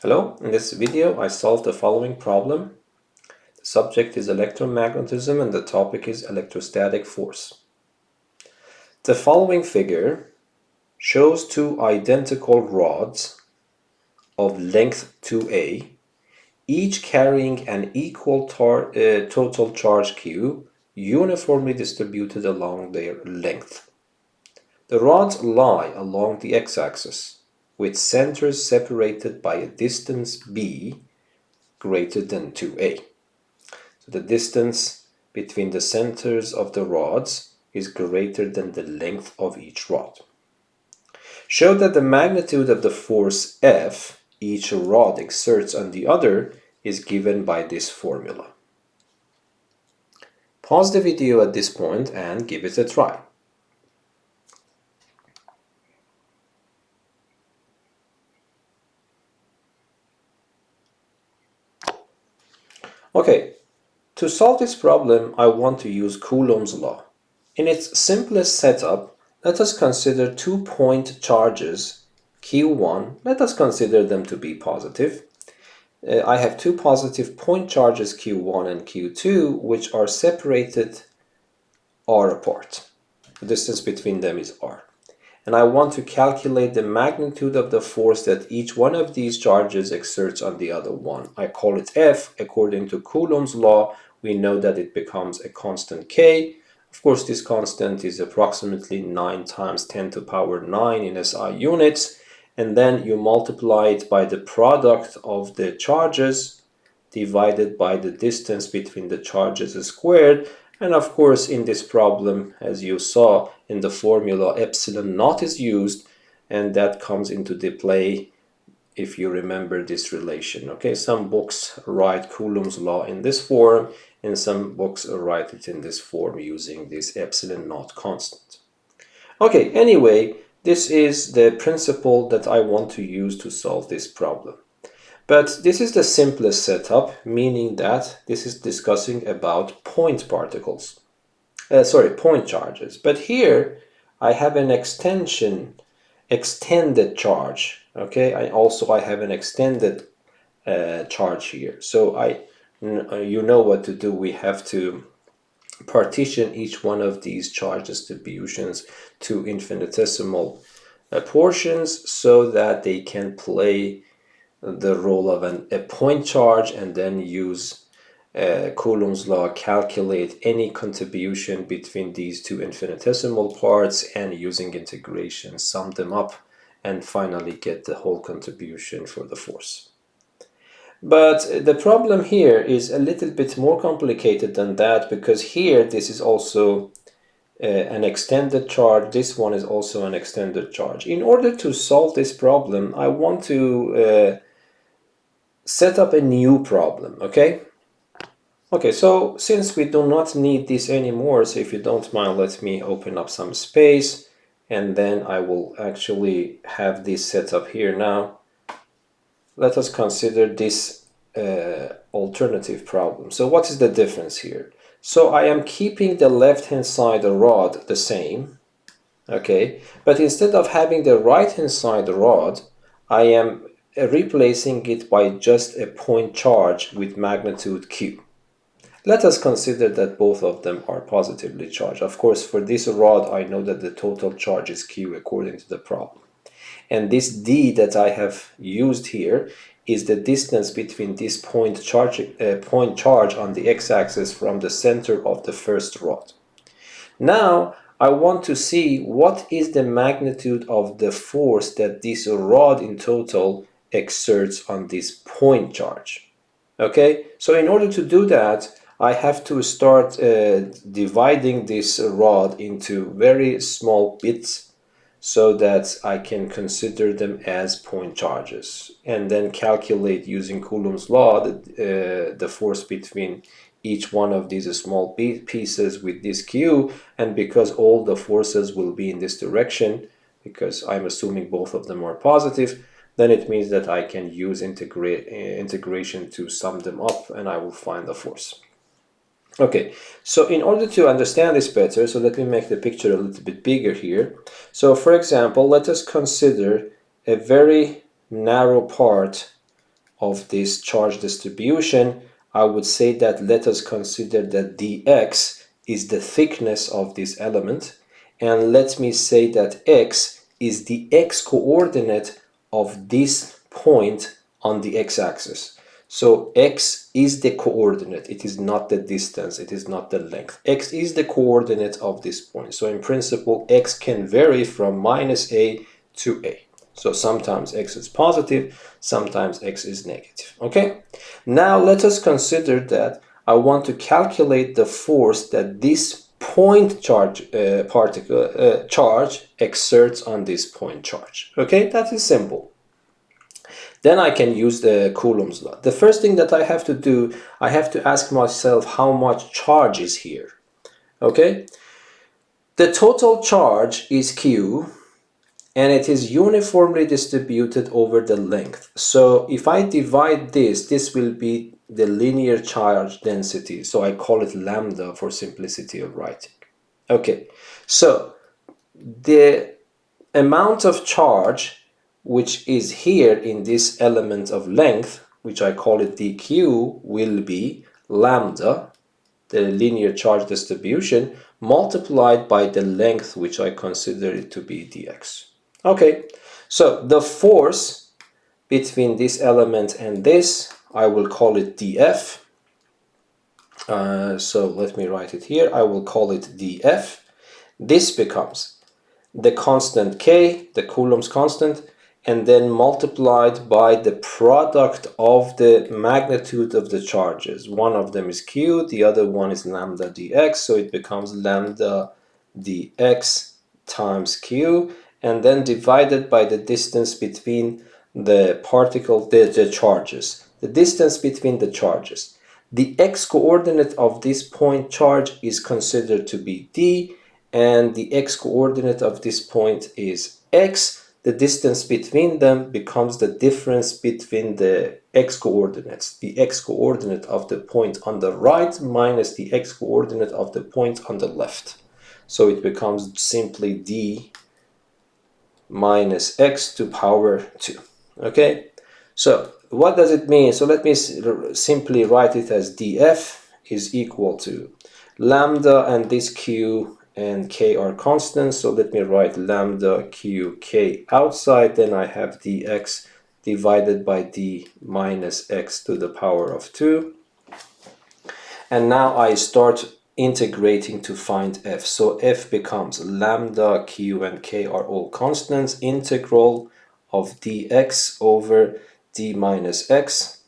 Hello, in this video I solved the following problem. The subject is electromagnetism and the topic is electrostatic force. The following figure shows two identical rods of length 2a, each carrying an equal total charge Q uniformly distributed along their length. The rods lie along the x-axis, with centers separated by a distance b greater than 2a. So the distance between the centers of the rods is greater than the length of each rod. Show that the magnitude of the force F each rod exerts on the other is given by this formula. Pause the video at this point and give it a try. Okay, to solve this problem, I want to use Coulomb's law. In its simplest setup, let us consider 2 point charges, Q1, let us consider them to be positive. I have 2 positive point charges, Q1 and Q2, which are separated r apart. The distance between them is r. And I want to calculate the magnitude of the force that each one of these charges exerts on the other one. I call it F. According to Coulomb's law, we know that it becomes a constant K. Of course, this constant is approximately 9 times 10 to the power 9 in SI units. And then you multiply it by the product of the charges divided by the distance between the charges squared. And of course, in this problem, as you saw in the formula, epsilon naught is used, and that comes into the play if you remember this relation. Okay, some books write Coulomb's law in this form, and some books write it in this form using this epsilon naught constant. Okay, anyway, this is the principle that I want to use to solve this problem. But this is the simplest setup, meaning that this is discussing about point particles. Point charges. But here I have an extended charge. Okay, I have an extended charge here. So you know what to do. We have to partition each one of these charge distributions to infinitesimal portions so that they can play the role of a point charge, and then use Coulomb's law, calculate any contribution between these two infinitesimal parts, and using integration sum them up and finally get the whole contribution for the force. But the problem here is a little bit more complicated than that, because here this is also an extended charge. This one is also an extended charge. In order to solve this problem, I want to set up a new problem. Okay, so since we do not need this anymore, so if you don't mind, let me open up some space, and then I will actually have this set up here now. Let us consider this alternative problem. So what is the difference here? So I am keeping the left hand side rod the same, okay, but instead of having the right hand side rod, I am replacing it by just a point charge with magnitude Q. Let us consider that both of them are positively charged. Of course, for this rod, I know that the total charge is Q according to the problem. And this D that I have used here is the distance between this point charge on the x-axis from the center of the first rod. Now, I want to see what is the magnitude of the force that this rod in total exerts on this point charge. Okay, so in order to do that, I have to start dividing this rod into very small bits so that I can consider them as point charges, and then calculate using Coulomb's law the force between each one of these small pieces with this Q. And because all the forces will be in this direction, because I'm assuming both of them are positive, then it means that I can use integration to sum them up, and I will find the force. Okay, so in order to understand this better, so let me make the picture a little bit bigger here. So for example, let us consider a very narrow part of this charge distribution, I would say that let us consider that dx is the thickness of this element, and let me say that x is the x-coordinate of this point on the x-axis. So x is the coordinate, it is not the distance, it is not the length. X is the coordinate of this point. So in principle, x can vary from minus a to a. So sometimes x is positive, sometimes x is negative. Okay? Now let us consider that I want to calculate the force that this point charge charge exerts on this point charge. Okay? That is simple. Then I can use the Coulomb's law. The first thing that I have to do, I have to ask myself how much charge is here. Okay? The total charge is Q, and it is uniformly distributed over the length. So if I divide this will be the linear charge density. So I call it lambda for simplicity of writing. Okay, so the amount of charge which is here in this element of length, which I call it dq, will be lambda, the linear charge distribution, multiplied by the length, which I consider it to be dx. Okay, so the force between this element and this, I will call it df. So let me write it here. I will call it df. This becomes the constant k, the Coulomb's constant, and then multiplied by the product of the magnitude of the charges. One of them is q, the other one is lambda dx, so it becomes lambda dx times q, and then divided by the distance between the particle, the charges. The distance between the charges. The x-coordinate of this point charge is considered to be d, and the x-coordinate of this point is x. The distance between them becomes the difference between the x-coordinates. The x-coordinate of the point on the right minus the x-coordinate of the point on the left. So it becomes simply d minus x to power 2. Okay, so what does it mean? So let me simply write it as df is equal to lambda, and this q and k are constants, so let me write lambda q k outside, then I have dx divided by d minus x to the power of 2. And now I start integrating to find f. So f becomes lambda, q, and k are all constants. Integral of dx over d minus x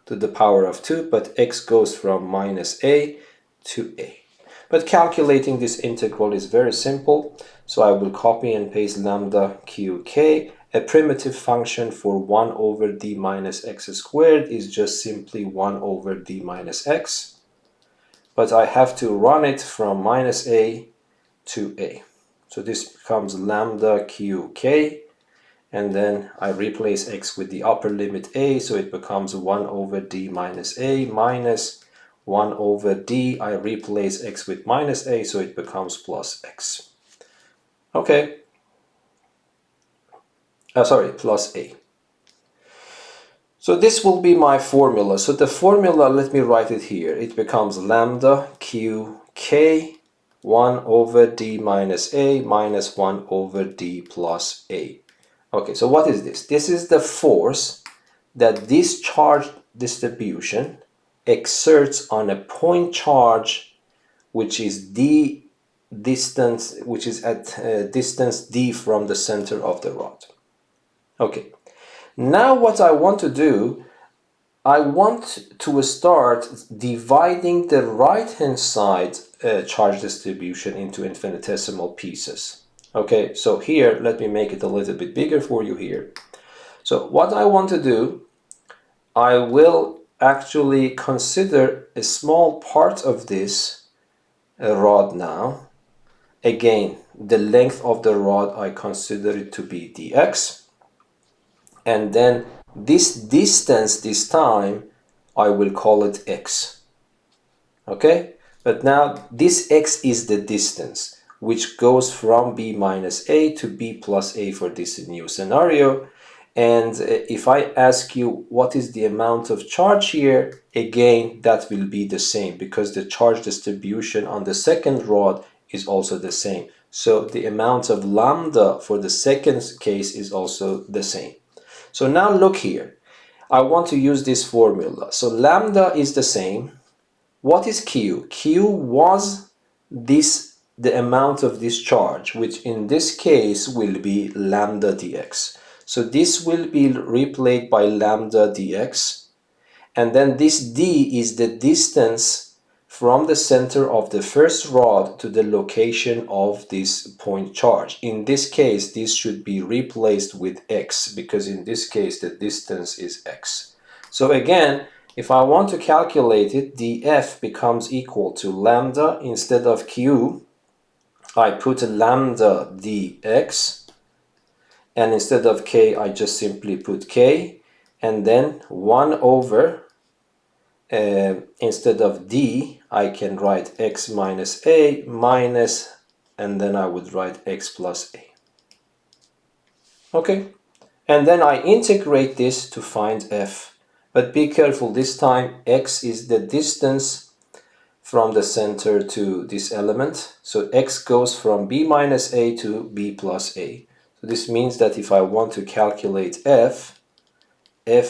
to the power of 2, but x goes from minus a to a. But calculating this integral is very simple. So I will copy and paste lambda q k. A primitive function for 1 over d minus x squared is just simply 1 over d minus x. But I have to run it from minus a to a. So this becomes lambda qk, and then I replace x with the upper limit a, so it becomes 1 over d minus a minus 1 over d. I replace x with minus a, so it becomes plus x. Okay. Plus a. So this will be my formula. So the formula, let me write it here. It becomes lambda q k 1 over d minus a minus 1 over d plus a. Okay, so what is this? This is the force that this charge distribution exerts on a point charge which is d distance, which is at distance d from the center of the rod. Okay. Now what I want to do, I want to start dividing the right-hand side charge distribution into infinitesimal pieces. Okay, so here, let me make it a little bit bigger for you here. So what I want to do, I will actually consider a small part of this rod now. Again, the length of the rod, I consider it to be dx. And then this distance this time, I will call it x. Okay? But now this x is the distance, which goes from b minus a to b plus a for this new scenario. And if I ask you what is the amount of charge here, again, that will be the same because the charge distribution on the second rod is also the same. So the amount of lambda for the second case is also the same. So now look here. I want to use this formula. So lambda is the same. What is Q? Q was the amount of this charge, which in this case will be lambda dx. So this will be replaced by lambda dx. And then this d is the distance from the center of the first rod to the location of this point charge. In this case, this should be replaced with x because in this case, the distance is x. So again, if I want to calculate it, df becomes equal to lambda instead of q. I put lambda dx, and instead of k, I just simply put k, and then 1 over, instead of d, I can write x minus a minus, and then I would write x plus a. Okay, and then I integrate this to find f. But be careful, this time x is the distance from the center to this element. So x goes from b minus a to b plus a. So this means that if I want to calculate f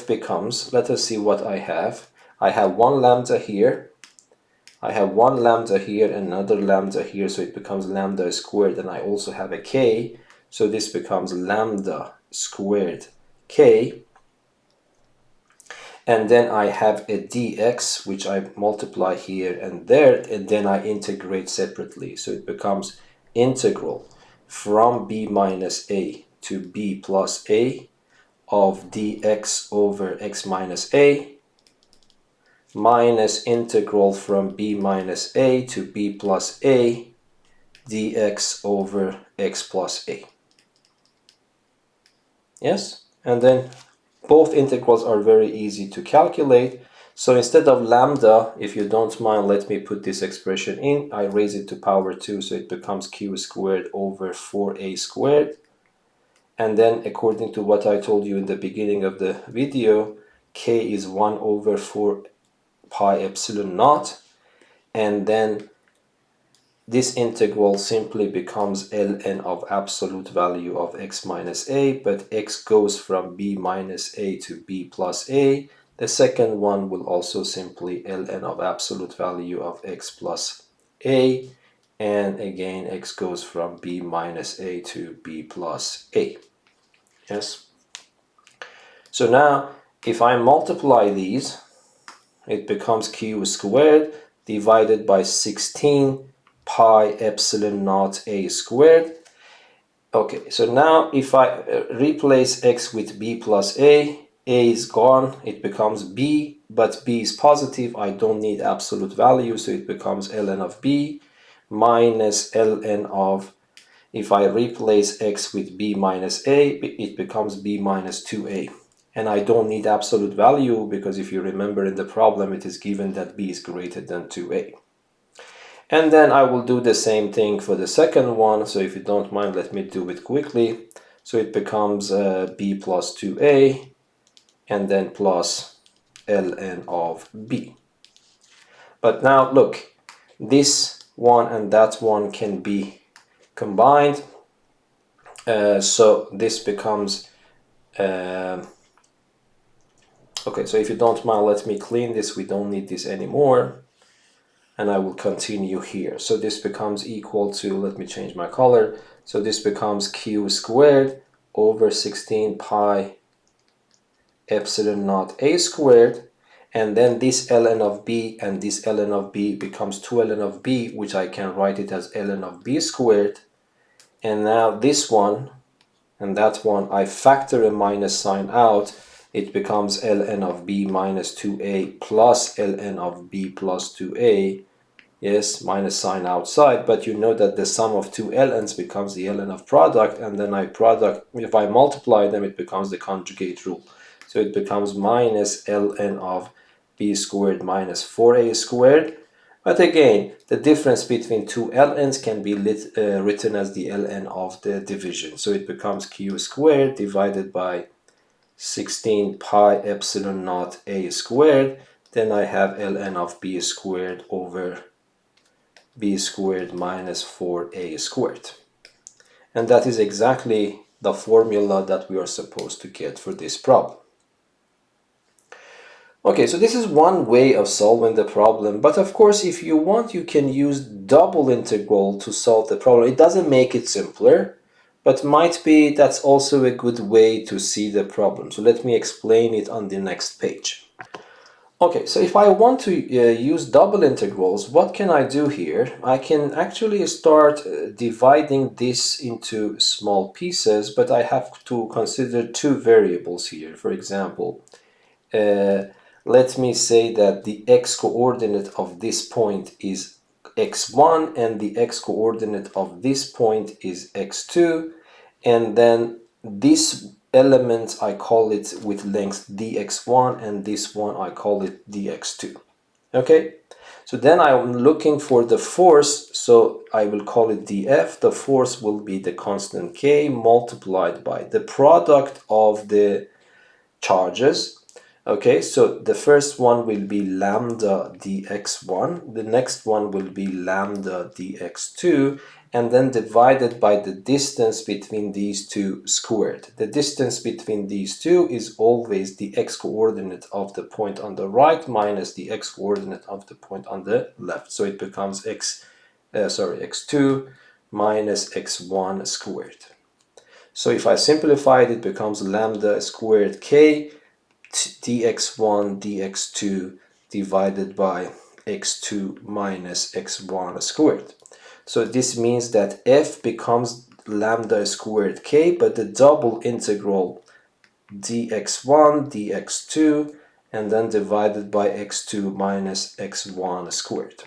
becomes, let us see what I have. I have one lambda here. I have one lambda here and another lambda here, so it becomes lambda squared, and I also have a k, so this becomes lambda squared k. And then I have a dx, which I multiply here and there, and then I integrate separately. So it becomes integral from b minus a to b plus a of dx over x minus a minus integral from b minus a to b plus a dx over x plus a. Yes? And then both integrals are very easy to calculate. So instead of lambda, if you don't mind, let me put this expression in. I raise it to power 2, so it becomes q squared over 4a squared. And then according to what I told you in the beginning of the video, k is 1 over 4 pi epsilon naught. And then this integral simply becomes ln of absolute value of x minus a, but x goes from b minus a to b plus a. The second one will also simply ln of absolute value of x plus a, and again x goes from b minus a to b plus a. Yes. So now if I multiply these, it becomes q squared divided by 16 pi epsilon naught a squared. Okay, so now if I replace x with b plus a is gone, it becomes b, but b is positive, I don't need absolute value, so it becomes ln of b minus ln of, if I replace x with b minus a, it becomes b minus 2a. And I don't need absolute value because if you remember in the problem, it is given that b is greater than 2a. And then I will do the same thing for the second one. So if you don't mind, let me do it quickly. So it becomes b plus 2a and then plus ln of b. But now look, this one and that one can be combined. So this becomes, okay, so if you don't mind, let me clean this. We don't need this anymore. And I will continue here. So this becomes equal to, let me change my color. So this becomes q squared over 16 pi epsilon naught a squared. And then this ln of b and this ln of b becomes 2 ln of b, which I can write it as ln of b squared. And now this one and that one, I factor a minus sign out. It becomes ln of b minus 2a plus ln of b plus 2a. Yes, minus sign outside, but you know that the sum of two ln's becomes the ln of product, and then if I multiply them, it becomes the conjugate rule. So it becomes minus ln of b squared minus 4a squared. But again, the difference between two ln's can be written as the ln of the division. So it becomes q squared divided by 16 pi epsilon naught a squared, then I have ln of b squared over b squared minus 4a squared. And that is exactly the formula that we are supposed to get for this problem. Okay, so this is one way of solving the problem, but of course if you want you can use double integral to solve the problem. It doesn't make it simpler, but might be that's also a good way to see the problem. So let me explain it on the next page. Okay, so if I want to use double integrals, what can I do here? I can actually start dividing this into small pieces, but I have to consider two variables here. For example, let me say that the x-coordinate of this point is x1 and the x-coordinate of this point is x2, and then this element I call it with length dx1 and this one I call it dx2. Okay, so then I'm looking for the force, so I will call it df. The force will be the constant k multiplied by the product of the charges. Okay, so the first one will be lambda dx1, the next one will be lambda dx2, and then divided by the distance between these two squared. The distance between these two is always the x-coordinate of the point on the right minus the x-coordinate of the point on the left. So it becomes x2 minus x1 squared. So if I simplify it, it becomes lambda squared k dx1 dx2 divided by x2 minus x1 squared. So this means that f becomes lambda squared k, but the double integral dx1 dx2 and then divided by x2 minus x1 squared.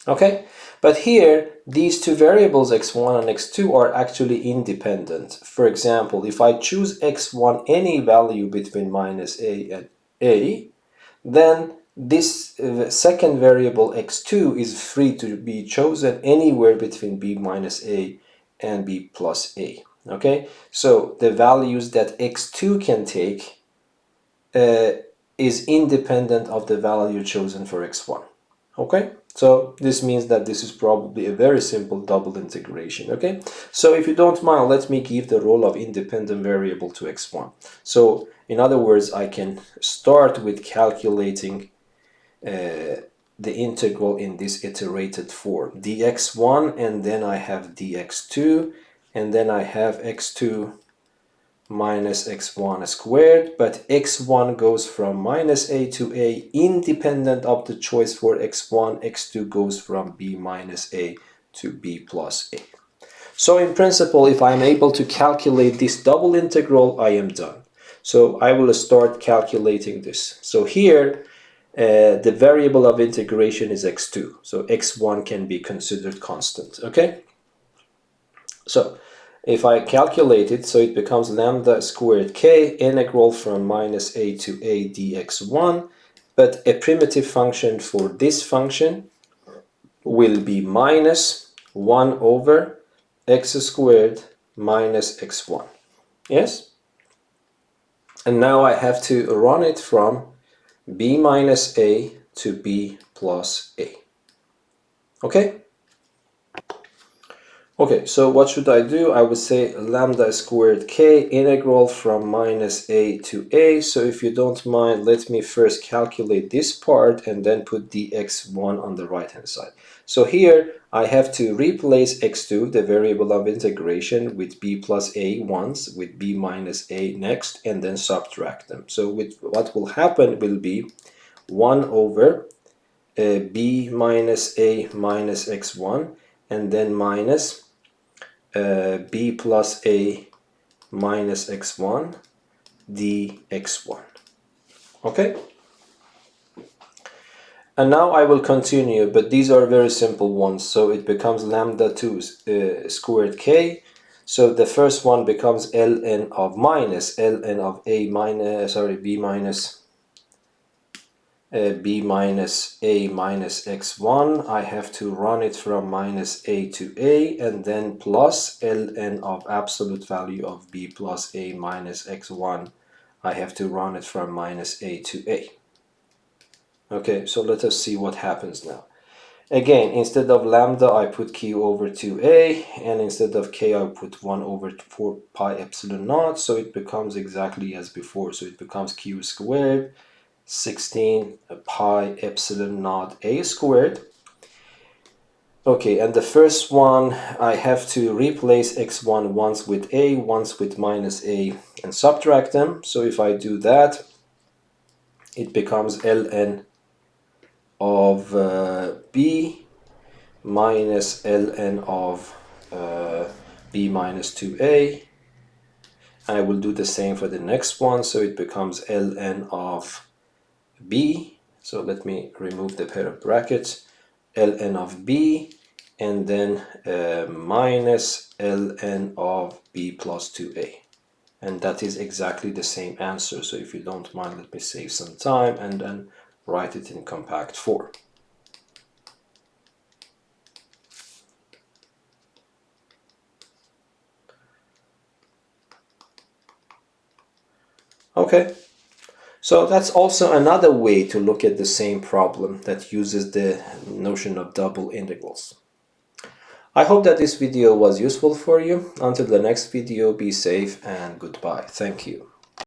Okay, but here these two variables x1 and x2 are actually independent. For example, if I choose x1 any value between minus a and a, then this second variable x2 is free to be chosen anywhere between b minus a and b plus a. Okay, so the values that x2 can take is independent of the value chosen for x1. Okay, so this means that this is probably a very simple double integration. Okay, so if you don't mind, let me give the role of independent variable to x1. So in other words, I can start with calculating the integral in this iterated form, dx1, and then I have dx2, and then I have x2 minus x1 squared, but x1 goes from minus a to a independent of the choice for x1, x2 goes from b minus a to b plus a. So in principle, if I am able to calculate this double integral, I am done. So I will start calculating this. So here, the variable of integration is x2, so x1 can be considered constant. Okay, so if I calculate it, so it becomes lambda squared k integral from minus a to a dx1, but a primitive function for this function will be minus 1 over x squared minus x1. Yes? And now I have to run it from b minus a to b plus a. Okay? Okay, so what should I do? I would say lambda squared k integral from minus a to a. So if you don't mind, let me first calculate this part and then put dx1 on the right hand side. So here I have to replace x2, the variable of integration, with b plus a once, with b minus a next, and then subtract them. So what will happen will be 1 over b minus a minus x1, and then minus b plus a minus x1 dx1. Okay? And now I will continue, but these are very simple ones. So it becomes lambda 2 squared k. So the first one becomes ln of minus ln of a minus, b minus b minus a minus x1. I have to run it from minus a to a, and then plus ln of absolute value of b plus a minus x1 I have to run it from minus a to a. Okay, so let us see what happens now. Again, instead of lambda, I put q over 2a, and instead of k, I put 1 over 4 pi epsilon naught, so it becomes exactly as before. So it becomes q squared 16 pi epsilon naught a squared. Okay, and the first one, I have to replace x1 once with a, once with minus a, and subtract them. So if I do that, it becomes ln of b minus ln of b minus 2a. I will do the same for the next one, so it becomes ln of b. So let me remove the pair of brackets. Ln of b, and then minus ln of b plus 2a. And that is exactly the same answer. So if you don't mind, let me save some time and then write it in compact form. Okay, so that's also another way to look at the same problem that uses the notion of double integrals. I hope that this video was useful for you. Until the next video, be safe and goodbye. Thank you.